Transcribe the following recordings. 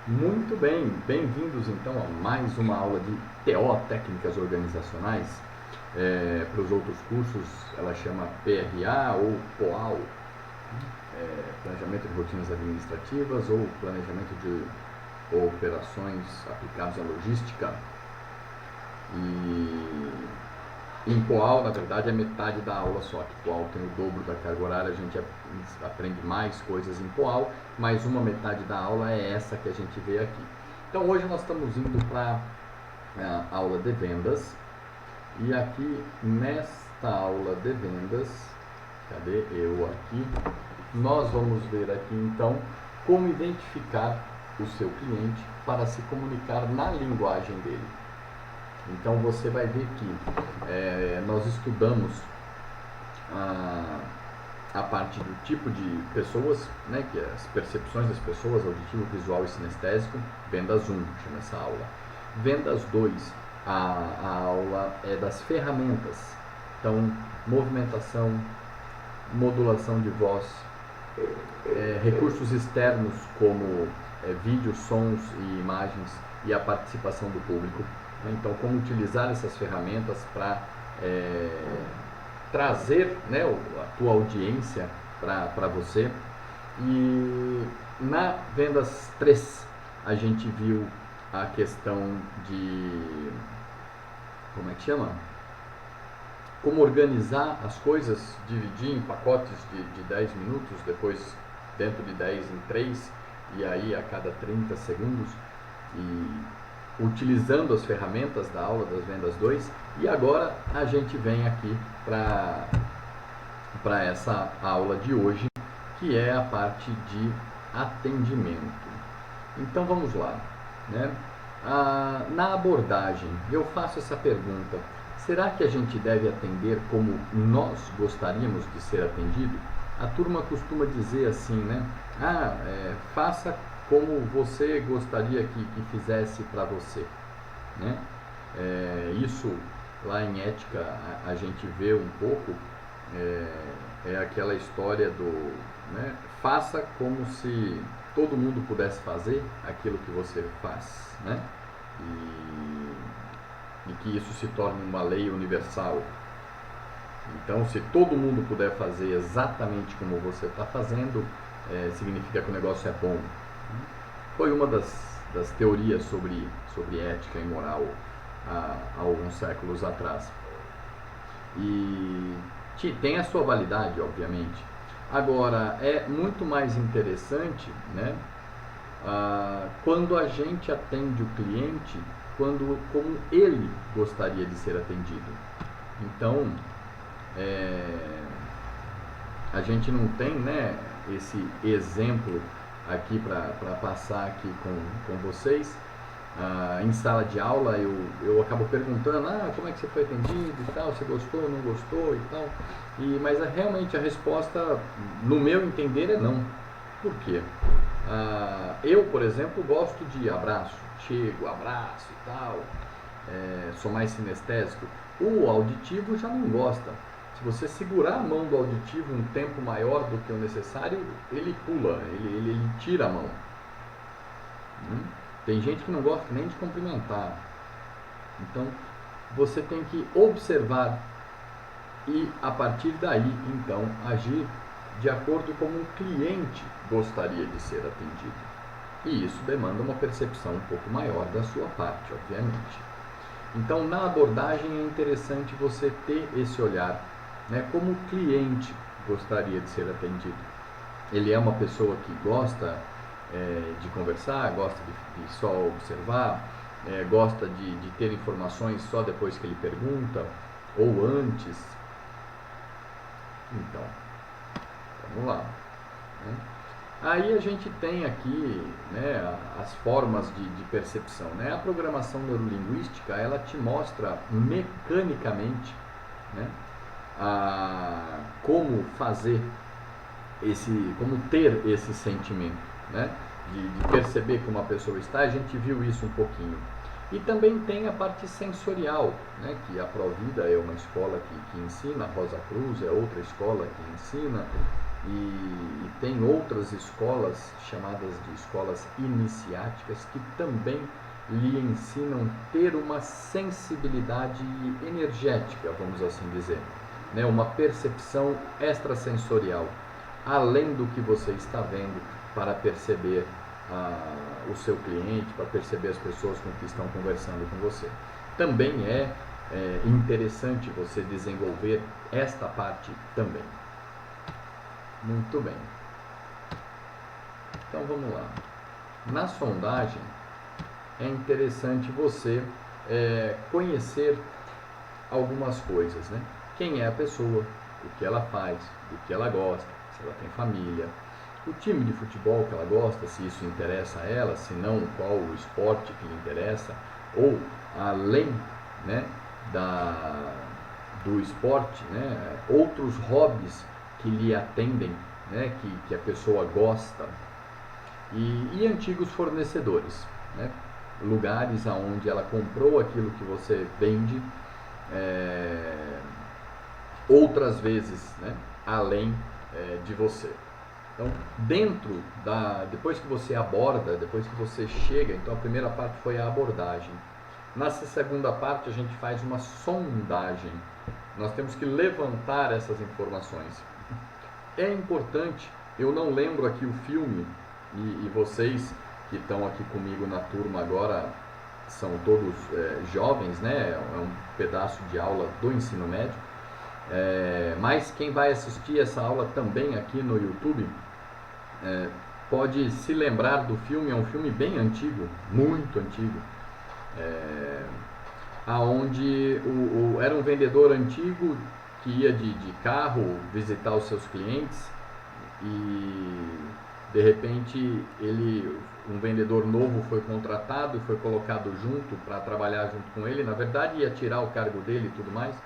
Muito bem, bem-vindos então a mais uma aula de TO, Técnicas Organizacionais. Para os outros cursos ela chama PRA ou POAL, Planejamento de Rotinas Administrativas ou Planejamento de Operações aplicados à Logística. E em POAL, na verdade, é metade da aula só, que POAL tem o dobro da carga horária, a gente aprende mais coisas em POAL, mas uma metade da aula é essa que a gente vê aqui. Então hoje nós estamos indo para a aula de vendas, e aqui nesta aula de vendas, cadê eu aqui? Nós vamos ver aqui então como identificar o seu cliente para se comunicar na linguagem dele. Então você vai ver que nós estudamos a parte do tipo de pessoas, né, que é as percepções das pessoas, auditivo, visual e sinestésico. Vendas 1 chama essa aula. Vendas 2, a aula é das ferramentas. Então, movimentação, modulação de voz, recursos externos como vídeos, sons e imagens e a participação do público. Então, como utilizar essas ferramentas para trazer, né, a tua audiência para você. E na Vendas 3 a gente viu a questão de, como é que chama? Como organizar as coisas, dividir em pacotes de 10 minutos, depois dentro de 10 em 3, e aí a cada 30 segundos, e utilizando as ferramentas da aula das Vendas 2. E agora a gente vem aqui para essa aula de hoje, que é a parte de atendimento. Então vamos lá, né? Na abordagem eu faço essa pergunta: será que a gente deve atender como nós gostaríamos de ser atendido? A turma costuma dizer assim, né? Faça como você gostaria que fizesse para você, né? Isso lá em ética a gente vê um pouco, aquela história do, né, faça como se todo mundo pudesse fazer aquilo que você faz, né? E que isso se torne uma lei universal. Então, se todo mundo puder fazer exatamente como você está fazendo, significa que o negócio é bom. Foi uma das teorias sobre ética e moral há alguns séculos atrás. E tem a sua validade, obviamente. Agora, é muito mais interessante, né, quando a gente atende o cliente como ele gostaria de ser atendido. Então, a gente não tem, né, esse exemplo aqui para passar aqui com vocês. Em sala de aula eu acabo perguntando, como é que você foi atendido e tal, você gostou, não gostou e tal, mas realmente a resposta, no meu entender, é não. Por quê? Eu, por exemplo, gosto de abraço, chego, abraço e tal, sou mais sinestésico. O auditivo já não gosta. Se você segurar a mão do auditivo um tempo maior do que o necessário, ele pula, ele tira a mão. Tem gente que não gosta nem de cumprimentar. Então, você tem que observar e, a partir daí, então, agir de acordo como um cliente gostaria de ser atendido. E isso demanda uma percepção um pouco maior da sua parte, obviamente. Então, na abordagem é interessante você ter esse olhar, né, como o cliente gostaria de ser atendido. Ele é uma pessoa que gosta de conversar, gosta de só observar, gosta de ter informações só depois que ele pergunta, ou antes. Então, vamos lá, né? Aí a gente tem aqui, né, as formas de percepção, né? A programação neurolinguística, ela te mostra mecanicamente, né, como fazer como ter esse sentimento, né, de perceber como a pessoa está. A gente viu isso um pouquinho. E também tem a parte sensorial, né, que a Provida é uma escola que ensina, a Rosa Cruz é outra escola que ensina, e tem outras escolas, chamadas de escolas iniciáticas, que também lhe ensinam a ter uma sensibilidade energética, vamos assim dizer, né? Uma percepção extrasensorial, além do que você está vendo, para perceber o seu cliente, para perceber as pessoas com que estão conversando com você. Também é interessante você desenvolver esta parte também. Muito bem. Então vamos lá. Na sondagem é interessante você conhecer algumas coisas, né? Quem é a pessoa, o que ela faz, o que ela gosta, se ela tem família, o time de futebol que ela gosta, se isso interessa a ela, se não, qual o esporte que lhe interessa, ou além, né, do esporte, né, outros hobbies que lhe atendem, né, que a pessoa gosta, e antigos fornecedores, né, lugares aonde ela comprou aquilo que você vende, outras vezes, né, além de você. Então, depois que você aborda, depois que você chega, então a primeira parte foi a abordagem. Nessa segunda parte a gente faz uma sondagem. Nós temos que levantar essas informações. É importante, eu não lembro aqui o filme, e vocês que estão aqui comigo na turma agora são todos jovens, né? É um pedaço de aula do ensino médio. Mas quem vai assistir essa aula também aqui no YouTube pode se lembrar do filme. É um filme bem antigo, muito antigo, aonde era um vendedor antigo que ia de carro visitar os seus clientes e de repente um vendedor novo foi contratado e foi colocado junto para trabalhar junto com ele. Na verdade ia tirar o cargo dele e tudo mais,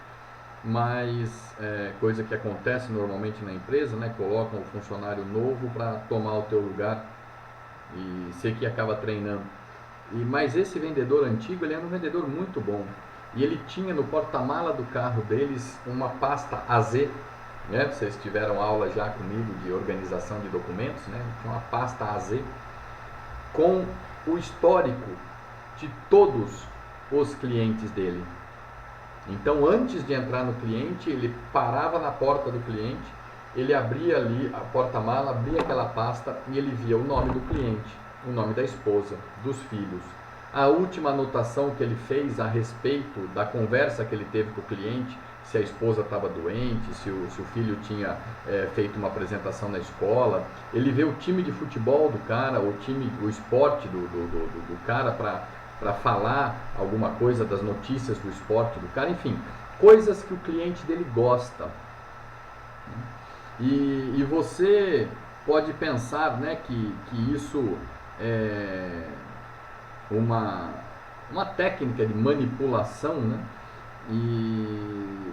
mas coisa que acontece normalmente na empresa, né? Colocam o funcionário novo para tomar o teu lugar e você que acaba treinando. Mas esse vendedor antigo, ele era um vendedor muito bom, e ele tinha no porta-mala do carro deles uma pasta AZ, né? Vocês tiveram aula já comigo de organização de documentos, né? Tinha uma pasta AZ com o histórico de todos os clientes dele. Então, antes de entrar no cliente, ele parava na porta do cliente, ele abria ali a porta-mala, abria aquela pasta e ele via o nome do cliente, o nome da esposa, dos filhos, a última anotação que ele fez a respeito da conversa que ele teve com o cliente, se a esposa estava doente, se o filho tinha feito uma apresentação na escola. Ele vê o time de futebol do cara, o esporte do cara para falar alguma coisa das notícias do esporte do cara, enfim, coisas que o cliente dele gosta. E você pode pensar, né, que isso é uma técnica de manipulação, né?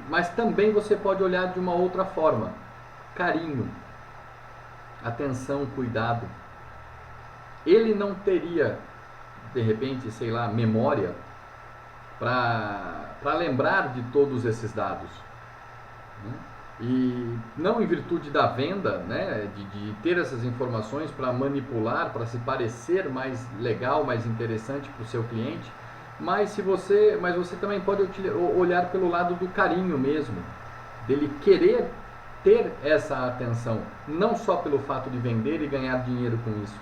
Mas também você pode olhar de uma outra forma: carinho, atenção, cuidado. Ele não teria, de repente, sei lá, memória para lembrar de todos esses dados, né? E não em virtude da venda, né, de ter essas informações para manipular, para se parecer mais legal, mais interessante para o seu cliente, mas você também pode olhar pelo lado do carinho mesmo, dele querer ter essa atenção, não só pelo fato de vender e ganhar dinheiro com isso,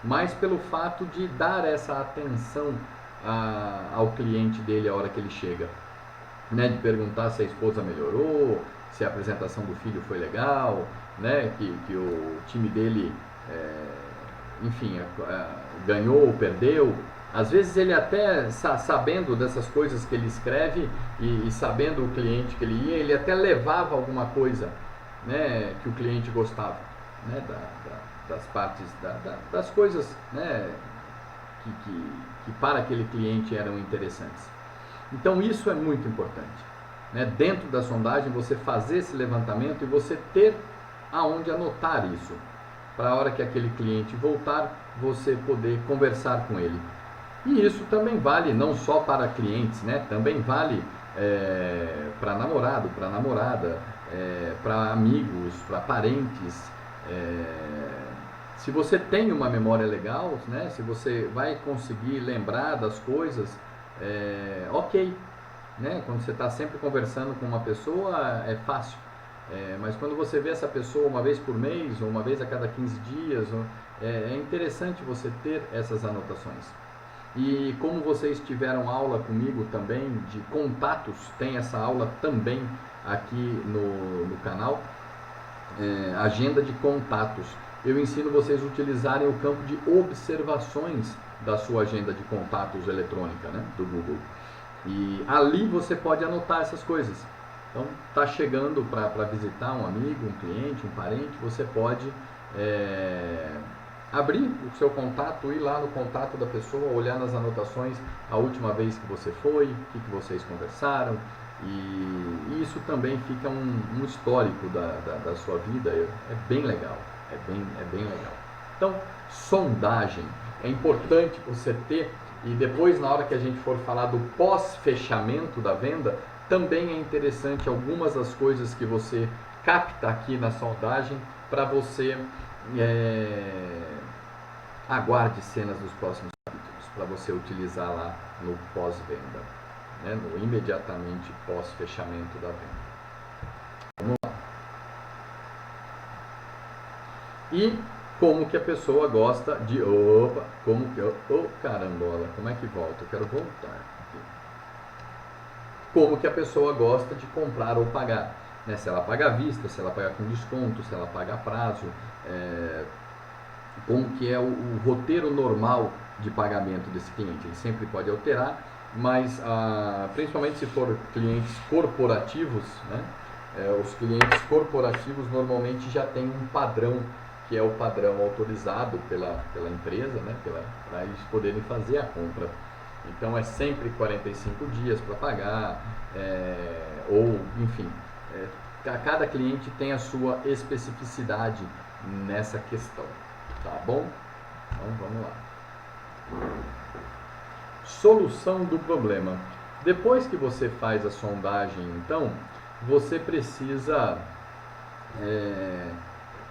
mas pelo fato de dar essa atenção ao cliente dele a hora que ele chega, né, de perguntar se a esposa melhorou, se a apresentação do filho foi legal, né, que o time dele, enfim, ganhou ou perdeu. Às vezes ele até, sabendo dessas coisas que ele escreve e sabendo o cliente que ele ia, ele até levava alguma coisa, né, que o cliente gostava, né, das partes, das coisas, né, que para aquele cliente eram interessantes. Então isso é muito importante, né? Dentro da sondagem você fazer esse levantamento e você ter aonde anotar isso, para a hora que aquele cliente voltar, você poder conversar com ele. E isso também vale não só para clientes, né? Também vale para namorado, para namorada, para amigos, para parentes. Se você tem uma memória legal, né, se você vai conseguir lembrar das coisas, ok. Né? Quando você está sempre conversando com uma pessoa, é fácil. Mas quando você vê essa pessoa uma vez por mês, ou uma vez a cada 15 dias, é interessante você ter essas anotações. E como vocês tiveram aula comigo também de contatos, tem essa aula também aqui no canal, agenda de contatos. Eu ensino vocês a utilizarem o campo de observações da sua agenda de contatos eletrônica, né, do Google. E ali você pode anotar essas coisas. Então, está chegando para visitar um amigo, um cliente, um parente, você pode abrir o seu contato, ir lá no contato da pessoa, olhar nas anotações a última vez que você foi, o que vocês conversaram, e isso também fica um histórico da sua vida. É bem legal, é bem legal. Então, sondagem, é importante você ter, e depois na hora que a gente for falar do pós-fechamento da venda, também é interessante algumas das coisas que você capta aqui na sondagem para você aguarde cenas dos próximos capítulos para você utilizar lá no pós-venda, né? No imediatamente pós-fechamento da venda. Vamos lá. E como que a pessoa gosta de... Opa, como que... Oh, carambola, como é que volta? Eu quero voltar aqui. Como que a pessoa gosta de comprar ou pagar, né? Se ela paga à vista, se ela paga com desconto, se ela paga a prazo, como que é o roteiro normal de pagamento desse cliente. Ele sempre pode alterar, mas principalmente se for clientes corporativos, né? Os clientes corporativos normalmente já têm um padrão, que é o padrão autorizado pela empresa, né? Para eles poderem fazer a compra. Então é sempre 45 dias para pagar, ou enfim, cada cliente tem a sua especificidade nessa questão. Tá bom? Então vamos lá. Solução do problema. Depois que você faz a sondagem, então, você precisa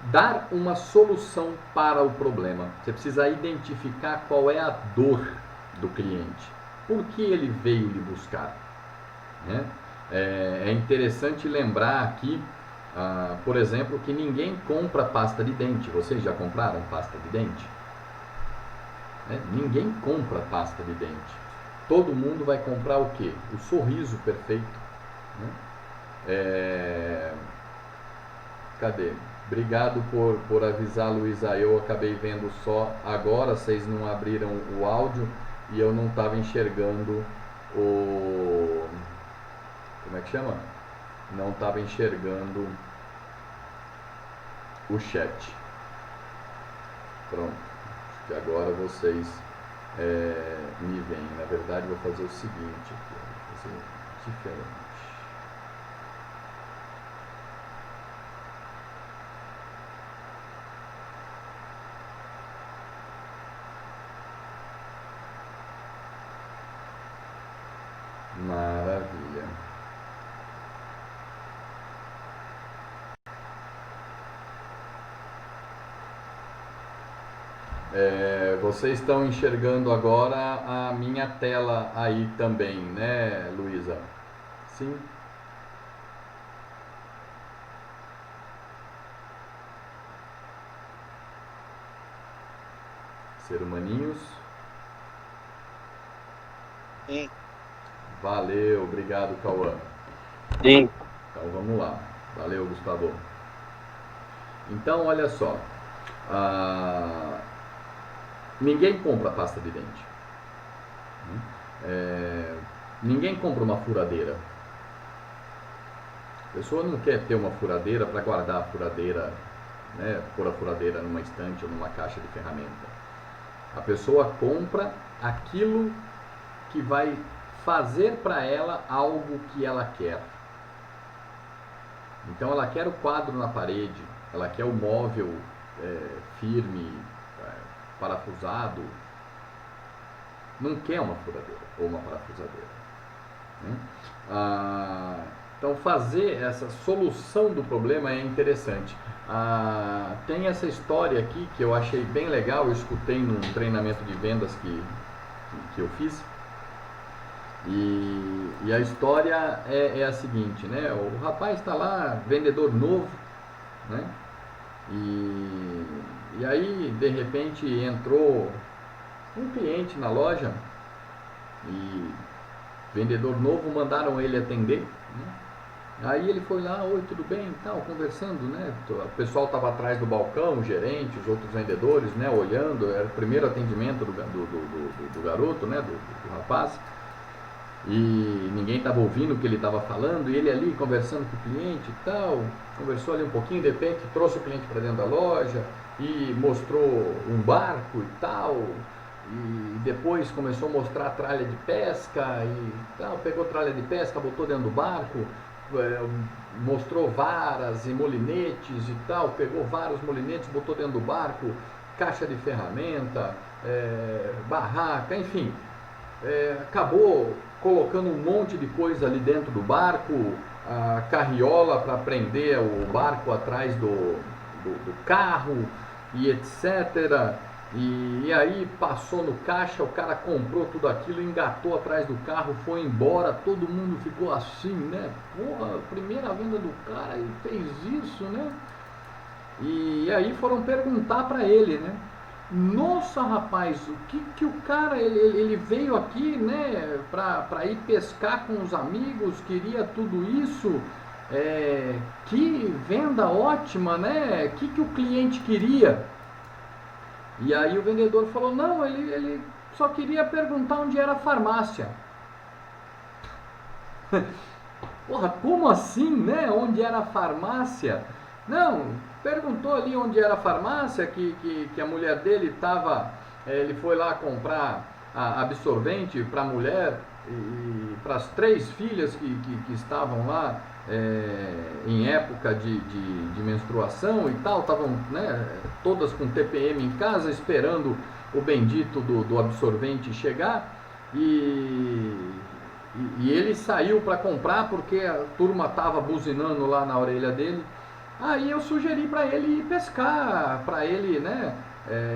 dar uma solução para o problema. Você precisa identificar qual é a dor do cliente. Por que ele veio lhe buscar? Né? É interessante lembrar aqui, por exemplo, que ninguém compra pasta de dente. Vocês já compraram pasta de dente? Ninguém compra pasta de dente. Todo mundo vai comprar o quê? O sorriso perfeito. Né? Cadê? Obrigado por avisar, Luísa. Eu acabei vendo só agora, vocês não abriram o áudio e eu não estava enxergando o... Como é que chama? Não estava enxergando o chat. Pronto. Acho que agora vocês me veem. Na verdade, vou fazer o seguinte aqui. Vou fazer diferente. Maravilha. Vocês estão enxergando agora a minha tela aí também, né, Luísa? Sim? Ser humaninhos? Sim. Valeu, obrigado, Cauã. Sim. Então vamos lá. Valeu, Gustavo. Então, olha só. Ninguém compra pasta de dente. Ninguém compra uma furadeira. A pessoa não quer ter uma furadeira para guardar a furadeira, né, pôr a furadeira numa estante ou numa caixa de ferramenta. A pessoa compra aquilo que vai fazer para ela algo que ela quer. Então ela quer o quadro na parede, ela quer o móvel firme, parafusado. Não quer uma furadeira ou uma parafusadeira. Né? Então fazer essa solução do problema é interessante. Tem essa história aqui que eu achei bem legal, eu escutei num treinamento de vendas que eu fiz. E a história é a seguinte, né? O rapaz está lá, vendedor novo, né? E aí de repente entrou um cliente na loja e vendedor novo, mandaram ele atender, né? Aí ele foi lá, oi, tudo bem, tal, conversando, né? O pessoal estava atrás do balcão, o gerente, os outros vendedores, né? Olhando, era o primeiro atendimento do garoto, né? Do rapaz. E ninguém estava ouvindo o que ele estava falando, e ele ali conversando com o cliente e tal, conversou ali um pouquinho, de repente trouxe o cliente para dentro da loja e mostrou um barco e tal, e depois começou a mostrar a tralha de pesca e tal, pegou a tralha de pesca, botou dentro do barco, mostrou varas e molinetes e tal, pegou vários molinetes, botou dentro do barco, caixa de ferramenta, barraca, enfim, acabou colocando um monte de coisa ali dentro do barco, a carriola para prender o barco atrás do carro e etc. E aí passou no caixa, o cara comprou tudo aquilo, engatou atrás do carro, foi embora, todo mundo ficou assim, né? Porra, primeira venda do cara, ele fez isso, né? E aí foram perguntar para ele, né? Nossa, rapaz, o que o cara, ele veio aqui, né, para ir pescar com os amigos, queria tudo isso, que venda ótima, né, que o cliente queria? E aí o vendedor falou, não, ele só queria perguntar onde era a farmácia. Porra, como assim, né, onde era a farmácia? Não, perguntou ali onde era a farmácia, que a mulher dele estava, ele foi lá comprar absorvente para a mulher e para as 3 filhas que estavam lá em época de menstruação e tal, estavam, né, todas com TPM em casa, esperando o bendito do absorvente chegar, e ele saiu para comprar porque a turma estava buzinando lá na orelha dele. Aí eu sugeri para ele ir pescar, para ele, né,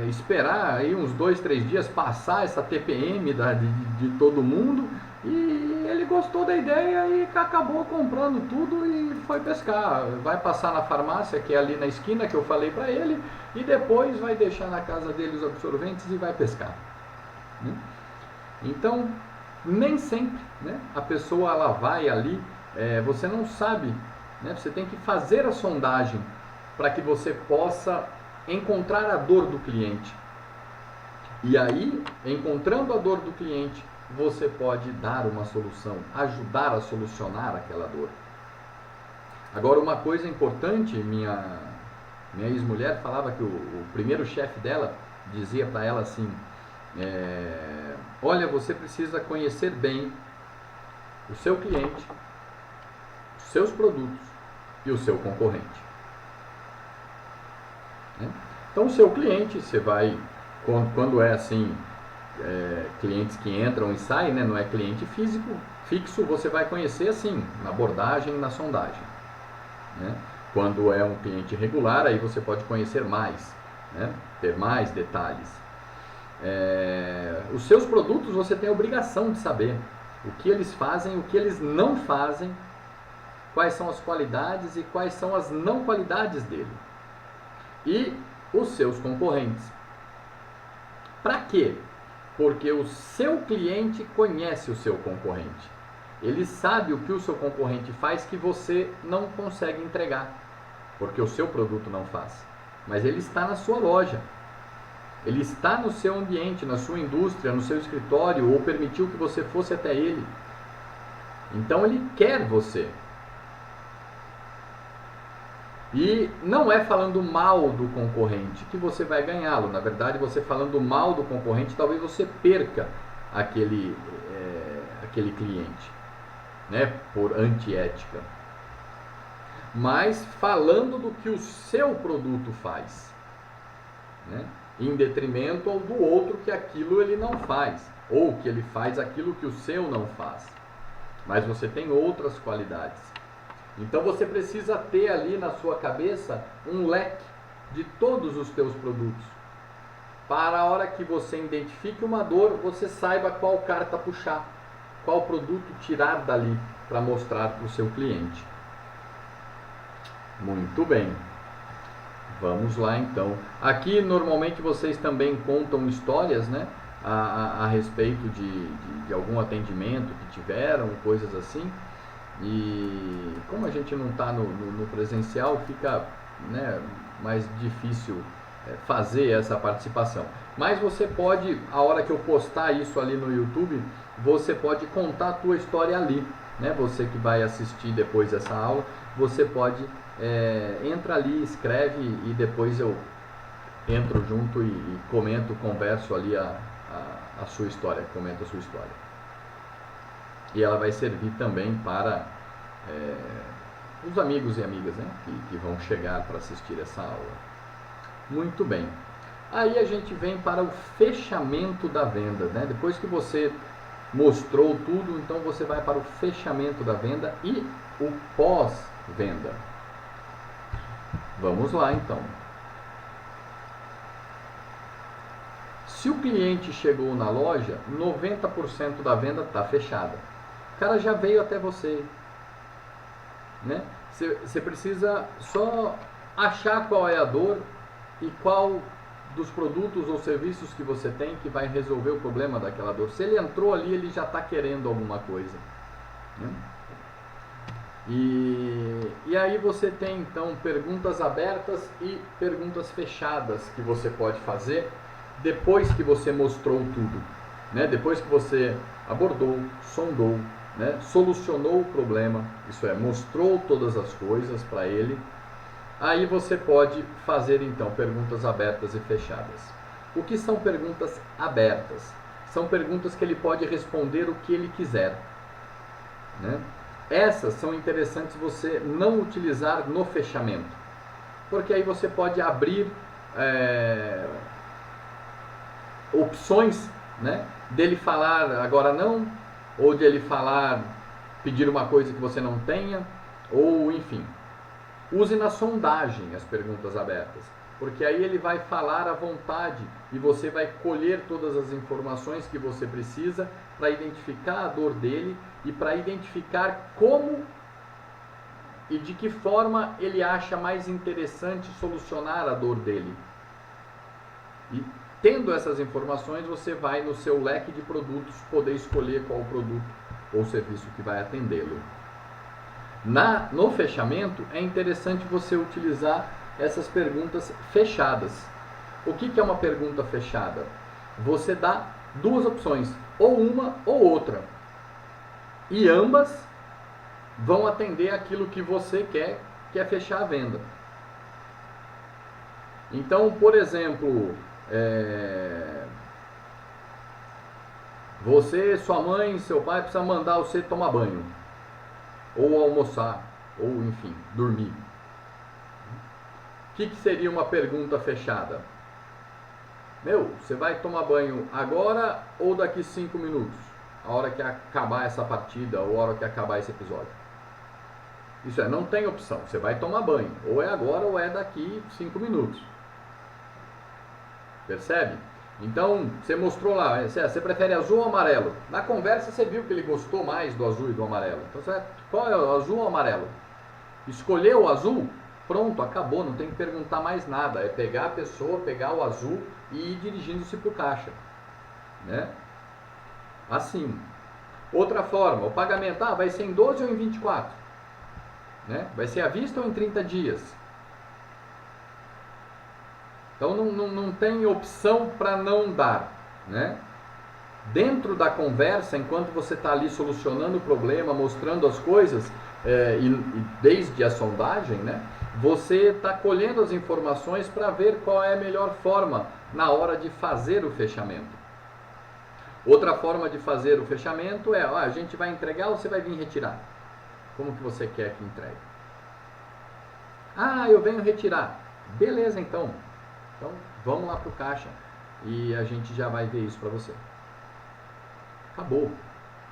esperar aí uns 2, 3 dias passar essa TPM de todo mundo, e ele gostou da ideia e acabou comprando tudo e foi pescar. Vai passar na farmácia, que é ali na esquina, que eu falei para ele, e depois vai deixar na casa dele os absorventes e vai pescar, né? Então, nem sempre, né, a pessoa ela vai ali, você não sabe, né, você tem que fazer a sondagem para que você possa encontrar a dor do cliente. E aí, encontrando a dor do cliente, você pode dar uma solução, ajudar a solucionar aquela dor. Agora, uma coisa importante, minha ex-mulher falava que o primeiro chefe dela dizia para ela assim, olha, você precisa conhecer bem o seu cliente, os seus produtos e o seu concorrente, né? Então o seu cliente, você vai, quando é assim, clientes que entram e saem, né, não é cliente fixo, você vai conhecer assim, na abordagem e na sondagem, né? Quando é um cliente regular, aí você pode conhecer mais, né, ter mais detalhes. Os seus produtos você tem a obrigação de saber o que eles fazem, o que eles não fazem, quais são as qualidades e quais são as não qualidades dele. E os seus concorrentes. Para quê? Porque o seu cliente conhece o seu concorrente. Ele sabe o que o seu concorrente faz que você não consegue entregar, porque o seu produto não faz. Mas ele está na sua loja. Ele está no seu ambiente, na sua indústria, no seu escritório, ou permitiu que você fosse até ele. Então ele quer você. E não é falando mal do concorrente que você vai ganhá-lo. Na verdade, você falando mal do concorrente, talvez você perca aquele cliente, né, por antiética. Mas falando do que o seu produto faz, né, em detrimento ao do outro, que aquilo ele não faz, ou que ele faz aquilo que o seu não faz. Mas você tem outras qualidades. Então você precisa ter ali na sua cabeça um leque de todos os teus produtos. Para a hora que você identifique uma dor, você saiba qual carta puxar, qual produto tirar dali para mostrar para o seu cliente. Muito bem. Vamos lá então. Aqui normalmente vocês também contam histórias, né? A respeito de algum atendimento que tiveram, coisas assim. E como a gente não está no presencial, fica, né, mais difícil fazer essa participação. Mas você pode, a hora que eu postar isso ali no YouTube, você pode contar a tua história ali, né? Você que vai assistir depois essa aula, você pode entra ali, escreve e depois eu entro junto e comento, converso ali a sua história, comento a sua história. E ela vai servir também para os amigos e amigas, né, que vão chegar para assistir essa aula. Muito bem. Aí a gente vem para o fechamento da venda, né? Depois que você mostrou tudo, então você vai para o fechamento da venda e o pós-venda. Vamos lá então. Se o cliente chegou na loja, 90% da venda está fechada. O cara já veio até você, né? Você precisa só achar qual é a dor e qual dos produtos ou serviços que você tem que vai resolver o problema daquela dor. Se ele entrou ali, ele já está querendo alguma coisa, né? E aí você tem então perguntas abertas e perguntas fechadas que você pode fazer depois que você mostrou tudo, né? Depois que você abordou, sondou, né? Solucionou o problema, isso é, mostrou todas as coisas para ele. Aí você pode fazer então perguntas abertas e fechadas. O que são perguntas abertas? São perguntas que ele pode responder o que ele quiser, né? Essas são interessantes você não utilizar no fechamento, porque aí você pode abrir opções, né, dele falar agora não, ou de ele falar, pedir uma coisa que você não tenha, ou enfim. Use na sondagem as perguntas abertas, porque aí ele vai falar à vontade e você vai colher todas as informações que você precisa para identificar a dor dele e para identificar como e de que forma ele acha mais interessante solucionar a dor dele. E tendo essas informações, você vai no seu leque de produtos poder escolher qual produto ou serviço que vai atendê-lo. No fechamento, é interessante você utilizar essas perguntas fechadas. O que é uma pergunta fechada? Você dá duas opções, ou uma ou outra. E ambas vão atender aquilo que você quer, que é fechar a venda. Então, por exemplo, você, sua mãe, seu pai precisa mandar você tomar banho, ou almoçar, ou enfim, dormir. O que seria uma pergunta fechada? Você vai tomar banho agora ou daqui 5 minutos? A hora que acabar essa partida ou a hora que acabar esse episódio. Isso não tem opção, você vai tomar banho, ou é agora ou é daqui 5 minutos. Percebe? Então, você mostrou lá, você prefere azul ou amarelo? Na conversa você viu que ele gostou mais do azul e do amarelo. Então, qual é o azul ou amarelo? Escolheu o azul? Pronto, acabou, não tem que perguntar mais nada. É pegar a pessoa, pegar o azul e ir dirigindo-se para o caixa, né? Assim. Outra forma, o pagamento, vai ser em 12 ou em 24? Né? Vai ser à vista ou em 30 dias? Então não tem opção para não dar, né? Dentro da conversa, enquanto você está ali solucionando o problema, mostrando as coisas, e desde a sondagem, né, você está colhendo as informações para ver qual é a melhor forma na hora de fazer o fechamento. Outra forma de fazer o fechamento é, a gente vai entregar ou você vai vir retirar? Como que você quer que entregue? Eu venho retirar. Beleza, então. Então, vamos lá para o caixa e a gente já vai ver isso para você. Acabou.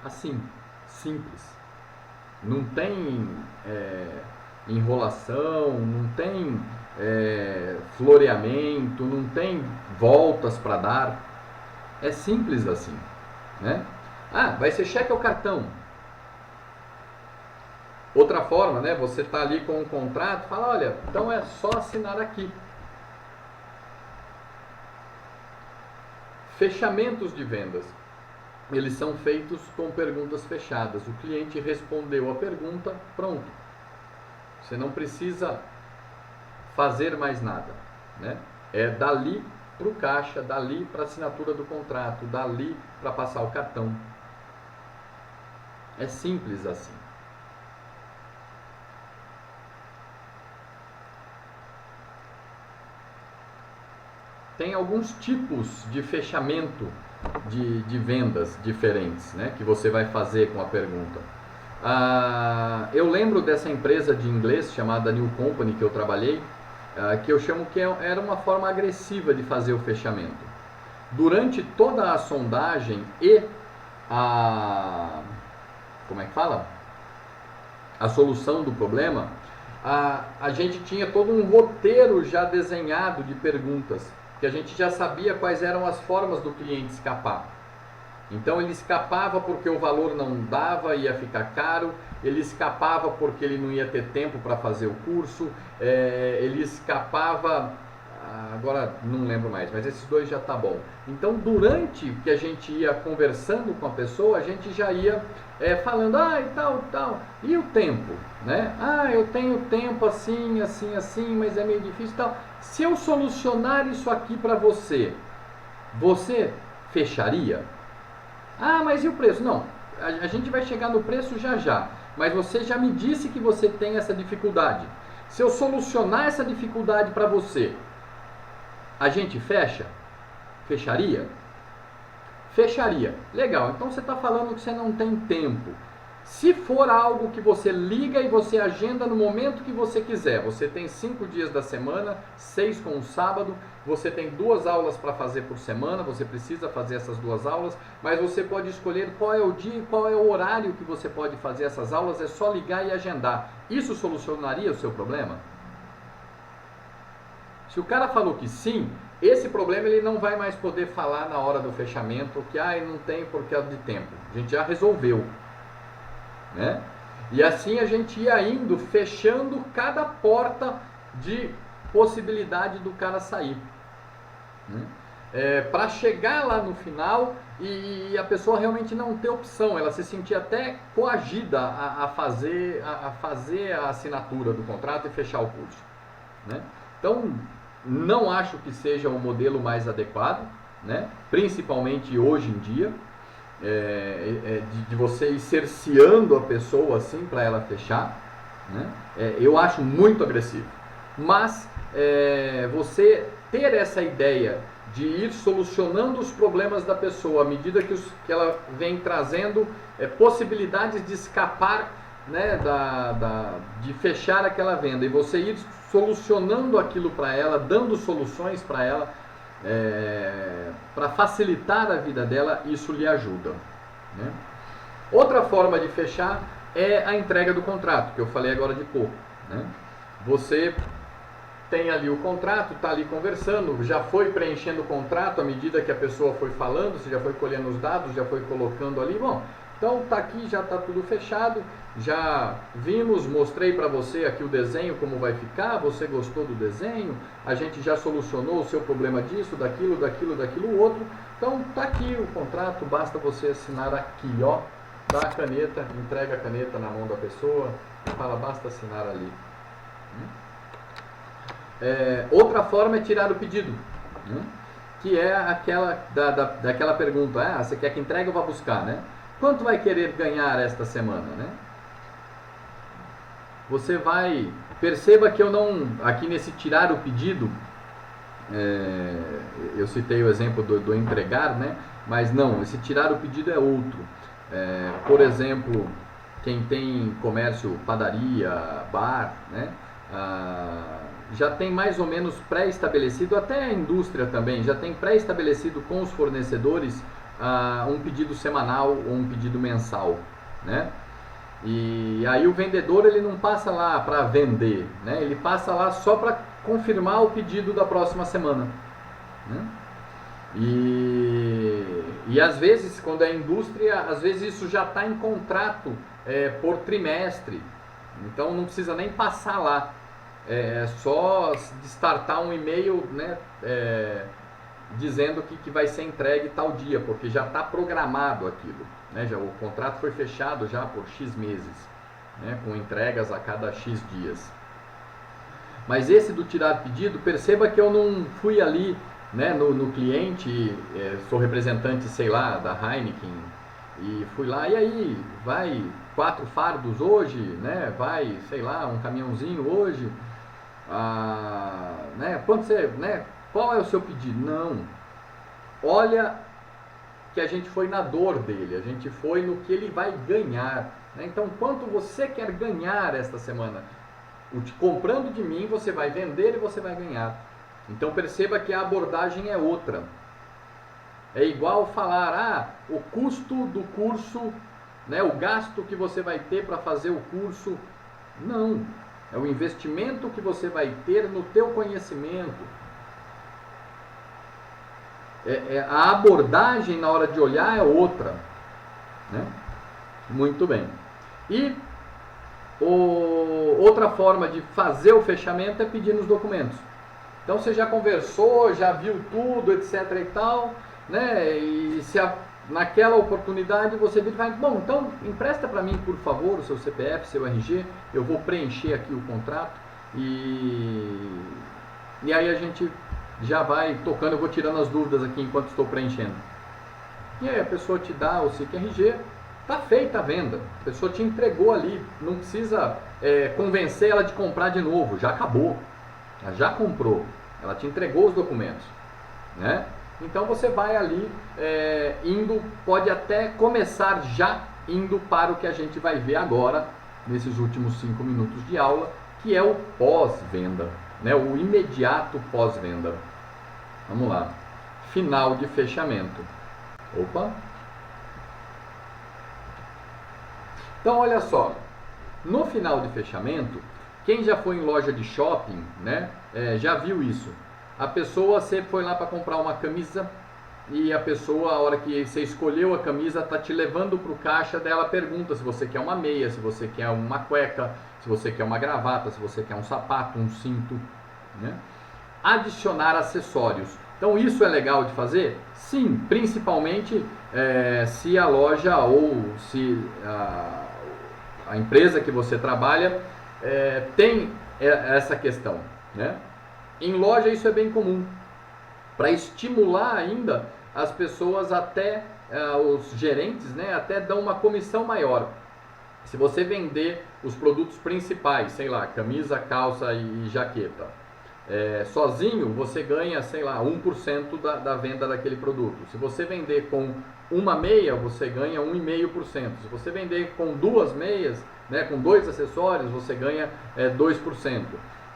Assim, simples. Não tem enrolação, não tem floreamento, não tem voltas para dar. É simples assim, né? Ah, vai ser cheque ou cartão? Outra forma, né? Você está ali com um contrato, fala, olha, então é só assinar aqui. Fechamentos de vendas. Eles são feitos com perguntas fechadas. O cliente respondeu a pergunta, pronto. Você não precisa fazer mais nada, né? É dali para o caixa, dali para a assinatura do contrato, dali para passar o cartão. É simples assim. Tem alguns tipos de fechamento de vendas diferentes, né, que você vai fazer com a pergunta. Eu lembro dessa empresa de inglês chamada New Company que eu trabalhei, que eu chamo que era uma forma agressiva de fazer o fechamento. Durante toda a sondagem e como é que fala? A solução do problema, a gente tinha todo um roteiro já desenhado de perguntas, que a gente já sabia quais eram as formas do cliente escapar. Então ele escapava porque o valor não dava, ia ficar caro, ele escapava porque ele não ia ter tempo para fazer o curso, ele escapava, agora não lembro mais, mas esses dois já tá bom. Então durante que a gente ia conversando com a pessoa, a gente já ia falando, e tal, e o tempo, né? Eu tenho tempo assim, assim, assim, mas é meio difícil e tal. Se eu solucionar isso aqui para você, você fecharia? Mas e o preço? Não, a gente vai chegar no preço já, mas você já me disse que você tem essa dificuldade. Se eu solucionar essa dificuldade para você, a gente fecha? Fecharia? Fecharia. Legal, então você está falando que você não tem tempo. Se for algo que você liga e você agenda no momento que você quiser, você tem 5 dias da semana, 6 com o sábado, você tem 2 aulas para fazer por semana, você precisa fazer essas 2 aulas, mas você pode escolher qual é o dia e qual é o horário que você pode fazer essas aulas, é só ligar e agendar. Isso solucionaria o seu problema? Se o cara falou que sim, esse problema ele não vai mais poder falar na hora do fechamento que não tem por causa de tempo. A gente já resolveu, né? E assim a gente ia indo, fechando cada porta de possibilidade do cara sair, né? Para chegar lá no final e a pessoa realmente não ter opção, ela se sentir até coagida a fazer a assinatura do contrato e fechar o curso, né? Então, não acho que seja o modelo mais adequado, né? Principalmente hoje em dia, de você ir cerceando a pessoa assim para ela fechar, né? Eu acho muito agressivo. Mas você ter essa ideia de ir solucionando os problemas da pessoa à medida que ela vem trazendo possibilidades de escapar, né, de fechar aquela venda, e você ir solucionando aquilo para ela, dando soluções para ela, para facilitar a vida dela, isso lhe ajuda, né? Outra forma de fechar é a entrega do contrato, que eu falei agora de pouco, né? Você tem ali o contrato, está ali conversando, já foi preenchendo o contrato à medida que a pessoa foi falando, você já foi colhendo os dados, já foi colocando ali, bom, então tá aqui, já está tudo fechado, já vimos, mostrei para você aqui o desenho como vai ficar, você gostou do desenho, a gente já solucionou o seu problema disso, daquilo, outro, então tá aqui o contrato, basta você assinar aqui, ó, dá a caneta, entrega a caneta na mão da pessoa, fala, basta assinar ali. Outra forma é tirar o pedido, né? Que é aquela daquela pergunta, você quer que entregue ou vá buscar, né? Quanto vai querer ganhar esta semana, né? Você vai, perceba que eu não, aqui nesse tirar o pedido, eu citei o exemplo do entregar, né? Mas não, esse tirar o pedido é outro. Por exemplo, quem tem comércio, padaria, bar, né? Já tem mais ou menos pré-estabelecido, até a indústria também, já tem pré-estabelecido com os fornecedores um pedido semanal ou um pedido mensal, né? E aí o vendedor ele não passa lá para vender, né? Ele passa lá só para confirmar o pedido da próxima semana, né? E às vezes, quando é indústria, às vezes isso já está em contrato por trimestre, então não precisa nem passar lá, é só startar um e-mail, né, dizendo que vai ser entregue tal dia, porque já está programado aquilo, né, já, o contrato foi fechado já por X meses, né, com entregas a cada X dias. Mas esse do tirar pedido, perceba que eu não fui ali, né, no cliente, sou representante, sei lá, da Heineken, e fui lá, e aí, vai 4 fardos hoje, né, vai, sei lá, um caminhãozinho hoje, né, quanto você, né, qual é o seu pedido? Não, olha que a gente foi na dor dele, a gente foi no que ele vai ganhar, né? Então quanto você quer ganhar esta semana? Comprando de mim, você vai vender e você vai ganhar. Então perceba que a abordagem é outra. É igual falar, o custo do curso, né, o gasto que você vai ter para fazer o curso. Não, é o investimento que você vai ter no teu conhecimento. A abordagem na hora de olhar é outra, né? Muito bem. E outra forma de fazer o fechamento é pedir nos documentos. Então você já conversou, já viu tudo, etc e tal, né? E se naquela oportunidade você vira e fala, bom, então empresta para mim, por favor, o seu CPF, seu RG, eu vou preencher aqui o contrato e aí a gente já vai tocando, eu vou tirando as dúvidas aqui enquanto estou preenchendo. E aí a pessoa te dá o SIC RG, está feita a venda, a pessoa te entregou ali, não precisa convencer ela de comprar de novo, já acabou, ela já comprou, ela te entregou os documentos, né? Então você vai ali indo, pode até começar já indo para o que a gente vai ver agora, nesses últimos 5 minutos de aula, que é o pós-venda, né? O imediato pós-venda. Vamos lá, final de fechamento. Opa! Então olha só, no final de fechamento, quem já foi em loja de shopping, né, já viu isso. A pessoa sempre foi lá para comprar uma camisa e a pessoa, a hora que você escolheu a camisa, tá te levando para o caixa dela, pergunta se você quer uma meia, se você quer uma cueca, se você quer uma gravata, se você quer um sapato, um cinto, né? Adicionar acessórios. Então isso é legal de fazer? Sim, principalmente se a loja ou se a empresa que você trabalha tem essa questão, né? Em loja isso é bem comum, para estimular ainda as pessoas, até os gerentes, né, até dão uma comissão maior. Se você vender os produtos principais, sei lá, camisa, calça e jaqueta, sozinho você ganha, sei lá, 1% da venda daquele produto. Se você vender com uma meia, você ganha 1,5%. Se você vender com 2 meias, né, com 2 acessórios, você ganha 2%.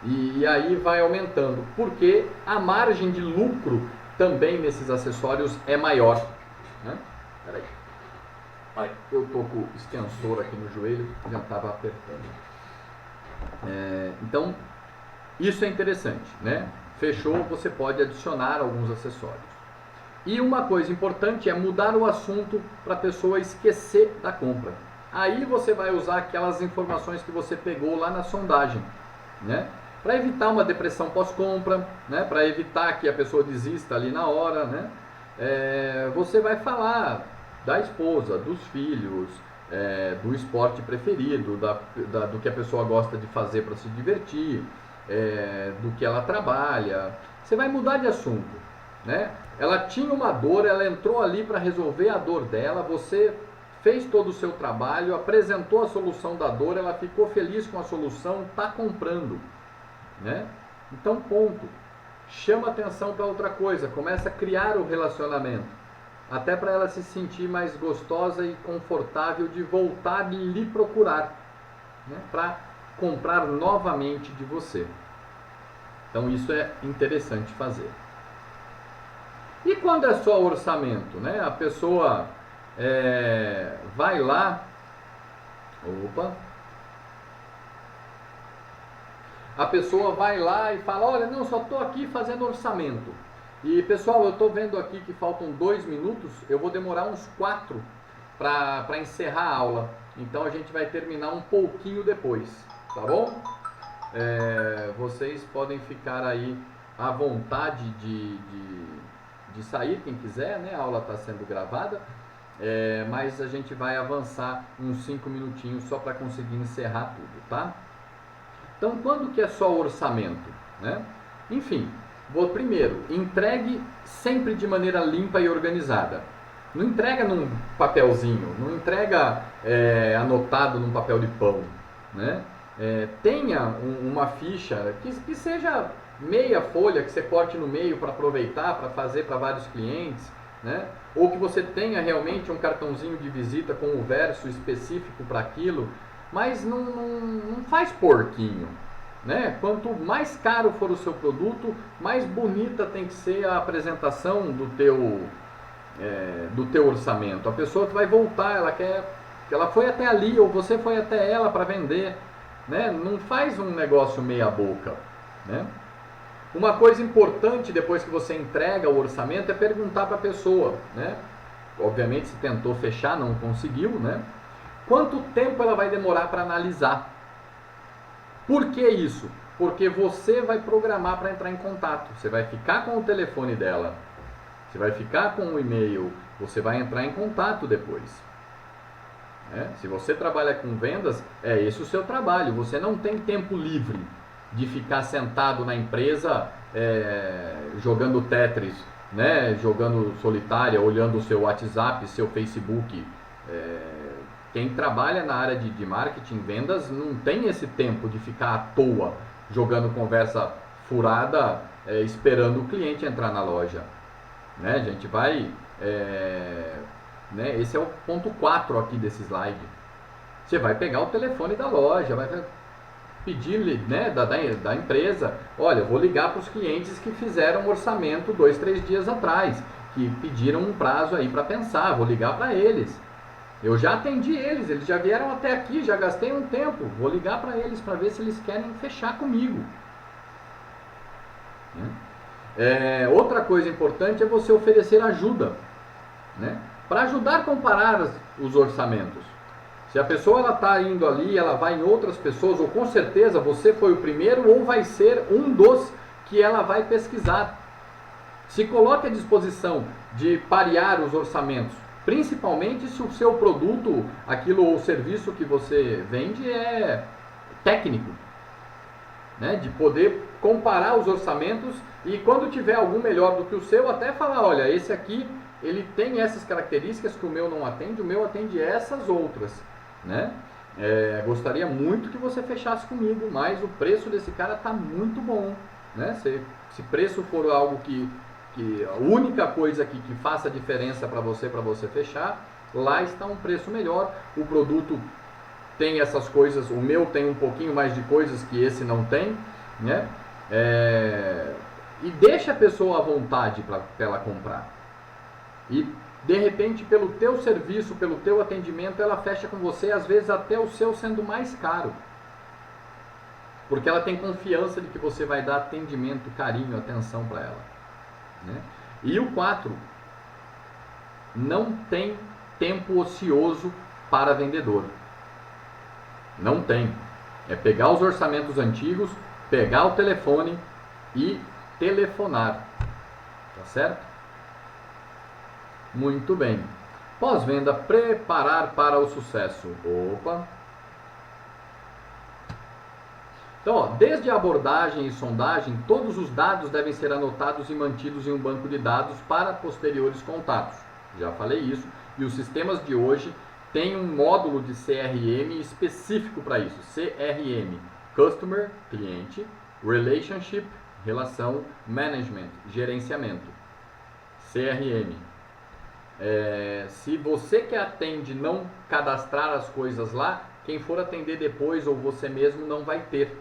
E aí vai aumentando, porque a margem de lucro também nesses acessórios é maior, né? Peraí. Eu tô com o extensor aqui no joelho, já estava apertando. Então, isso é interessante, né? Fechou, você pode adicionar alguns acessórios. E uma coisa importante é mudar o assunto para a pessoa esquecer da compra. Aí você vai usar aquelas informações que você pegou lá na sondagem, né? Para evitar uma depressão pós-compra, né? Para evitar que a pessoa desista ali na hora, né? Você vai falar da esposa, dos filhos, do esporte preferido, do que a pessoa gosta de fazer para se divertir, do que ela trabalha. Você vai mudar de assunto, né? Ela tinha uma dor, ela entrou ali para resolver a dor dela, você fez todo o seu trabalho, apresentou a solução da dor, ela ficou feliz com a solução, está comprando, né? Então, ponto. Chama atenção para outra coisa, começa a criar o relacionamento, até para ela se sentir mais gostosa e confortável de voltar e lhe procurar, né? Para comprar novamente de você. Então isso é interessante fazer. E quando é só orçamento, né? A pessoa vai lá Opa. A pessoa vai lá e fala, olha, não, só estou aqui fazendo orçamento. E pessoal, eu estou vendo aqui que faltam 2 minutos, eu vou demorar uns 4 para encerrar a aula. Então a gente vai terminar um pouquinho depois, tá bom? Vocês podem ficar aí à vontade de sair, quem quiser, né? A aula está sendo gravada, mas a gente vai avançar uns 5 minutinhos só para conseguir encerrar tudo, tá? Então, quando que é só o orçamento, né? Enfim, primeiro, entregue sempre de maneira limpa e organizada. Não entrega num papelzinho, não entrega anotado num papel de pão, né? Tenha uma ficha que seja meia folha, que você corte no meio para aproveitar, para fazer para vários clientes, né? Ou que você tenha realmente um cartãozinho de visita com o verso específico para aquilo, mas não faz porquinho, né? Quanto mais caro for o seu produto, mais bonita tem que ser a apresentação do teu orçamento. A pessoa vai voltar, ela foi até ali ou você foi até ela para vender, né? Não faz um negócio meia boca, né? Uma coisa importante depois que você entrega o orçamento é perguntar para a pessoa, né? Obviamente se tentou fechar, não conseguiu, né? Quanto tempo ela vai demorar para analisar? Por que isso? Porque você vai programar para entrar em contato. Você vai ficar com o telefone dela, você vai ficar com o e-mail, você vai entrar em contato depois. Se você trabalha com vendas, é esse o seu trabalho. Você não tem tempo livre de ficar sentado na empresa jogando Tetris, né? Jogando solitária, olhando o seu WhatsApp, seu Facebook. Quem trabalha na área de marketing, vendas, não tem esse tempo de ficar à toa jogando conversa furada, esperando o cliente entrar na loja. Né? A gente vai... né? Esse é o ponto 4 aqui desse slide. Você vai pegar o telefone da loja, vai pedir, né, da empresa, olha, eu vou ligar para os clientes que fizeram um orçamento 2, 3 dias atrás, que pediram um prazo aí para pensar, vou ligar para eles. Eu já atendi eles já vieram até aqui, já gastei um tempo. Vou ligar para eles para ver se eles querem fechar comigo. Outra coisa importante é você oferecer ajuda, né? Para ajudar a comparar os orçamentos. Se a pessoa está indo ali, ela vai em outras pessoas, ou com certeza você foi o primeiro, ou vai ser um dos que ela vai pesquisar. Se coloque à disposição de parear os orçamentos. Principalmente se o seu produto, aquilo ou serviço que você vende é técnico, né? De poder comparar os orçamentos e quando tiver algum melhor do que o seu, até falar, olha, esse aqui ele tem essas características que o meu não atende, o meu atende essas outras, né? Gostaria muito que você fechasse comigo, mas o preço desse cara está muito bom, né? Se preço for algo que a única coisa que faça diferença para você fechar, lá está um preço melhor. O produto tem essas coisas, o meu tem um pouquinho mais de coisas que esse não tem, né? E deixa a pessoa à vontade para ela comprar. E de repente, pelo teu serviço, pelo teu atendimento, ela fecha com você, às vezes até o seu sendo mais caro. Porque ela tem confiança de que você vai dar atendimento, carinho, atenção para ela. Né? E o 4, não tem tempo ocioso para vendedor. Não tem. É pegar os orçamentos antigos, pegar o telefone e telefonar. Tá certo? Muito bem. Pós-venda, preparar para o sucesso. Opa! Então, ó, desde a abordagem e sondagem, todos os dados devem ser anotados e mantidos em um banco de dados para posteriores contatos. Já falei isso. E os sistemas de hoje têm um módulo de CRM específico para isso. CRM, Customer, cliente, Relationship, relação, Management, gerenciamento. CRM. Se você que atende não cadastrar as coisas lá, quem for atender depois ou você mesmo não vai ter.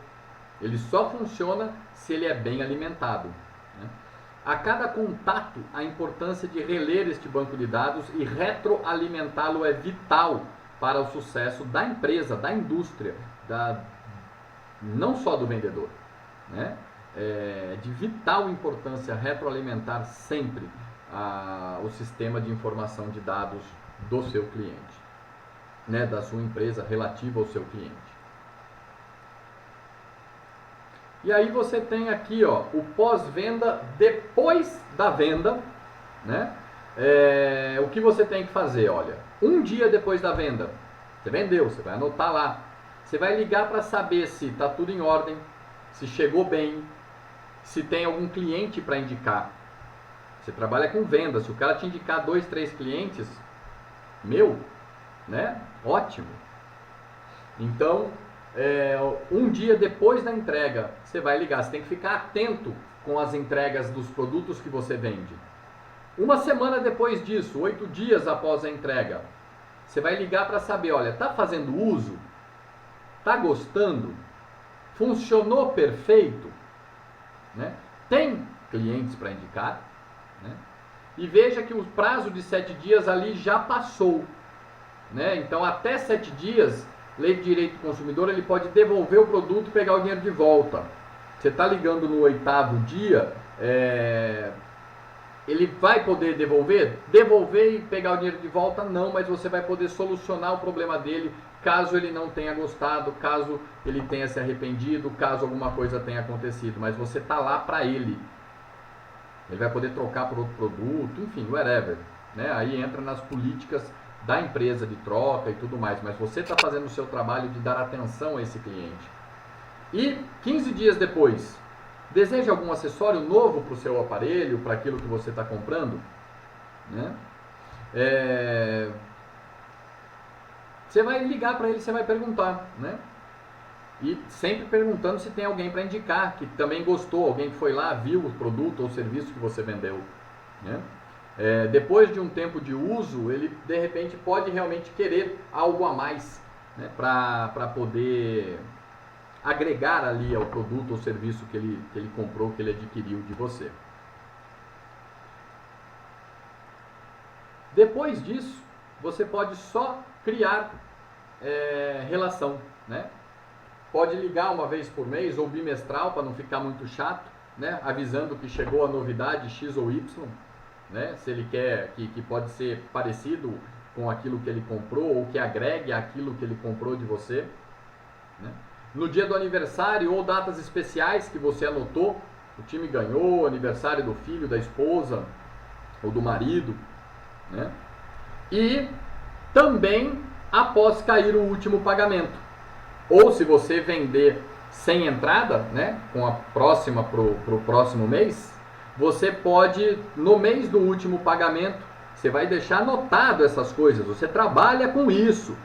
Ele só funciona se ele é bem alimentado. Né? A cada contato, a importância de reler este banco de dados e retroalimentá-lo é vital para o sucesso da empresa, da indústria, não só do vendedor, né? É de vital importância retroalimentar sempre o sistema de informação de dados do seu cliente, né? Da sua empresa relativa ao seu cliente. E aí você tem aqui, ó, o pós-venda depois da venda, né? O que você tem que fazer? Olha, um dia depois da venda, você vendeu, você vai anotar lá. Você vai ligar para saber se está tudo em ordem, se chegou bem, se tem algum cliente para indicar. Você trabalha com venda, se o cara te indicar 2, 3 clientes, né? Ótimo. Então, um dia depois da entrega, você vai ligar. Você tem que ficar atento com as entregas dos produtos que você vende. Uma semana depois disso, 8 dias após a entrega, você vai ligar para saber, olha, está fazendo uso? Está gostando? Funcionou perfeito? Né? Tem clientes para indicar? Né? E veja que o prazo de 7 dias ali já passou. Né? Então, até 7 dias, Lei de Direito do Consumidor, ele pode devolver o produto e pegar o dinheiro de volta. Você está ligando no 8º dia, ele vai poder devolver? Devolver e pegar o dinheiro de volta? Não, mas você vai poder solucionar o problema dele caso ele não tenha gostado, caso ele tenha se arrependido, caso alguma coisa tenha acontecido. Mas você está lá para ele. Ele vai poder trocar por outro produto, enfim, whatever. Né? Aí entra nas políticas da empresa de troca e tudo mais. Mas você está fazendo o seu trabalho de dar atenção a esse cliente. E 15 dias depois, deseja algum acessório novo para o seu aparelho, para aquilo que você está comprando? Né? Você vai ligar para ele, você vai perguntar, né? E sempre perguntando se tem alguém para indicar, que também gostou, alguém que foi lá, viu o produto ou serviço que você vendeu, né? Depois de um tempo de uso, ele de repente pode realmente querer algo a mais, né? Para poder agregar ali ao produto ou serviço que ele comprou, que ele adquiriu de você. Depois disso, você pode só criar relação, né? Pode ligar uma vez por mês ou bimestral para não ficar muito chato, né? Avisando que chegou a novidade X ou Y, né? Se ele quer que pode ser parecido com aquilo que ele comprou ou que agregue aquilo que ele comprou de você, né? No dia do aniversário ou datas especiais que você anotou, o time ganhou, aniversário do filho, da esposa ou do marido, né? E também após cair o último pagamento. Ou se você vender sem entrada, né, com a próxima para o próximo mês, você pode, no mês do último pagamento, você vai deixar anotado essas coisas, você trabalha com isso.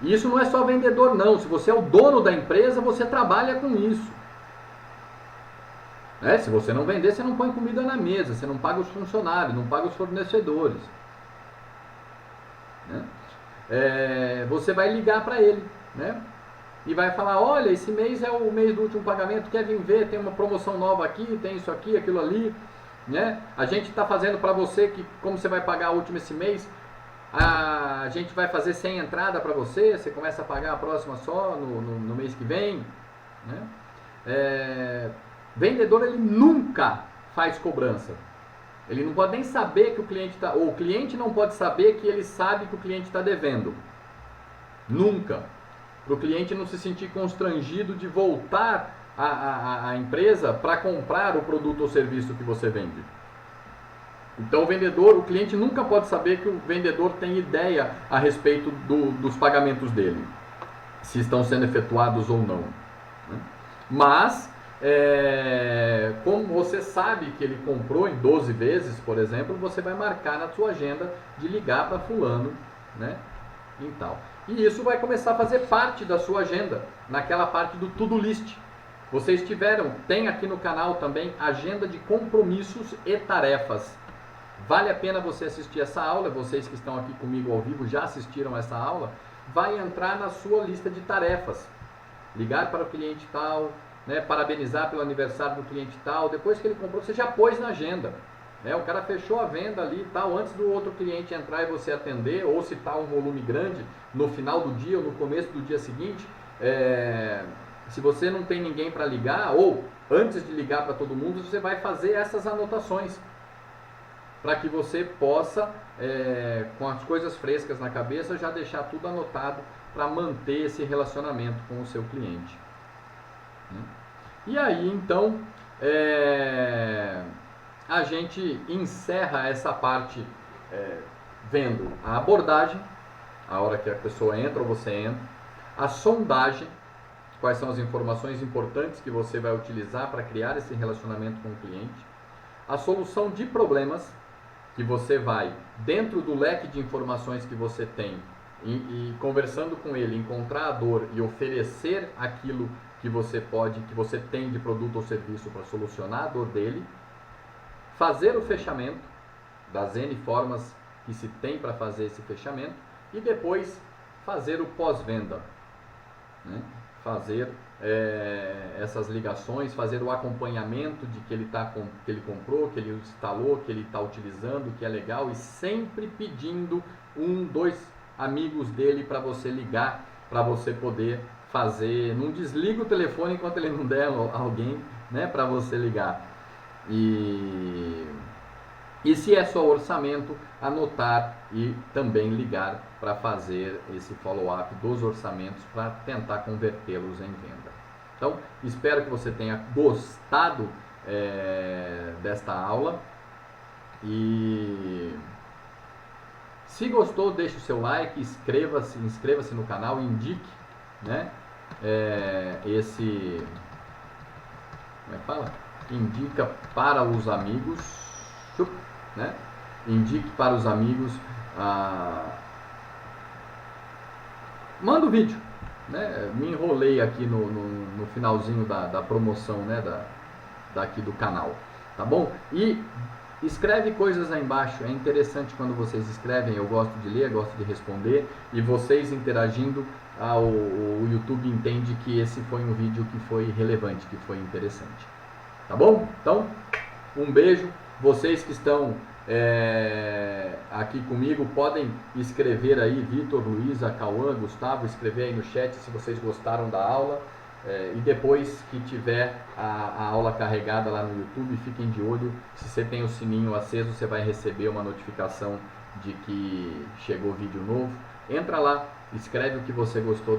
E isso não é só vendedor não, se você é o dono da empresa, você trabalha com isso. Se você não vender, você não põe comida na mesa, você não paga os funcionários, não paga os fornecedores. Né? Você vai ligar para ele, né? E vai falar, olha, esse mês é o mês do último pagamento, quer vir ver, tem uma promoção nova aqui, tem isso aqui, aquilo ali, né? A gente está fazendo para você, que como você vai pagar o último esse mês, a gente vai fazer sem entrada para você, você começa a pagar a próxima só no mês que vem, né? Vendedor, ele nunca faz cobrança. Ele não pode nem saber que o cliente está, ou o cliente não pode saber que ele sabe que o cliente está devendo. Nunca. Para o cliente não se sentir constrangido de voltar à empresa para comprar o produto ou serviço que você vende. Então o cliente nunca pode saber que o vendedor tem ideia a respeito dos pagamentos dele, se estão sendo efetuados ou não. Né? Mas como você sabe que ele comprou em 12 vezes, por exemplo, você vai marcar na sua agenda de ligar para fulano, né? E tal. E isso vai começar a fazer parte da sua agenda, naquela parte do to-do list. Vocês tem aqui no canal também agenda de compromissos e tarefas. Vale a pena você assistir essa aula, vocês que estão aqui comigo ao vivo já assistiram essa aula, vai entrar na sua lista de tarefas. Ligar para o cliente tal, né, parabenizar pelo aniversário do cliente tal, depois que ele comprou, você já pôs na agenda. né? O cara fechou a venda ali e tal, antes do outro cliente entrar e você atender, ou se está um volume grande, no final do dia ou no começo do dia seguinte, se você não tem ninguém para ligar, ou antes de ligar para todo mundo, você vai fazer essas anotações, para que você possa, com as coisas frescas na cabeça, já deixar tudo anotado para manter esse relacionamento com o seu cliente. E aí, então, a gente encerra essa parte vendo a abordagem, a hora que a pessoa entra ou você entra, a sondagem, quais são as informações importantes que você vai utilizar para criar esse relacionamento com o cliente, a solução de problemas, que você vai, dentro do leque de informações que você tem, e conversando com ele, encontrar a dor e oferecer aquilo que você tem de produto ou serviço para solucionar a dor dele, fazer o fechamento, das N formas que se tem para fazer esse fechamento, e depois fazer o pós-venda, né? Fazer essas ligações, fazer o acompanhamento de que ele comprou, que ele instalou, que ele está utilizando, que é legal, e sempre pedindo 2 amigos dele para você ligar, para você poder fazer. Não desliga o telefone enquanto ele não der alguém, né, para você ligar. E se é só orçamento, anotar e também ligar para fazer esse follow-up dos orçamentos para tentar convertê-los em venda. Então, espero que você tenha gostado desta aula, e se gostou, deixe o seu like, inscreva-se no canal, indique, né, como é que fala? Indica para os amigos, né? Indique para os amigos, manda o vídeo, né? Me enrolei aqui no finalzinho da promoção, né? Daqui do canal, tá bom? E escreve coisas aí embaixo, é interessante quando vocês escrevem, eu gosto de ler, gosto de responder, e vocês interagindo, o YouTube entende que esse foi um vídeo que foi relevante, que foi interessante, tá bom? Então, um beijo. Vocês que estão aqui comigo podem escrever aí, Vitor, Luísa, Cauã, Gustavo, escrever aí no chat se vocês gostaram da aula, e depois que tiver a aula carregada lá no YouTube, fiquem de olho, se você tem o sininho aceso, você vai receber uma notificação de que chegou vídeo novo. Entra lá, escreve o que você gostou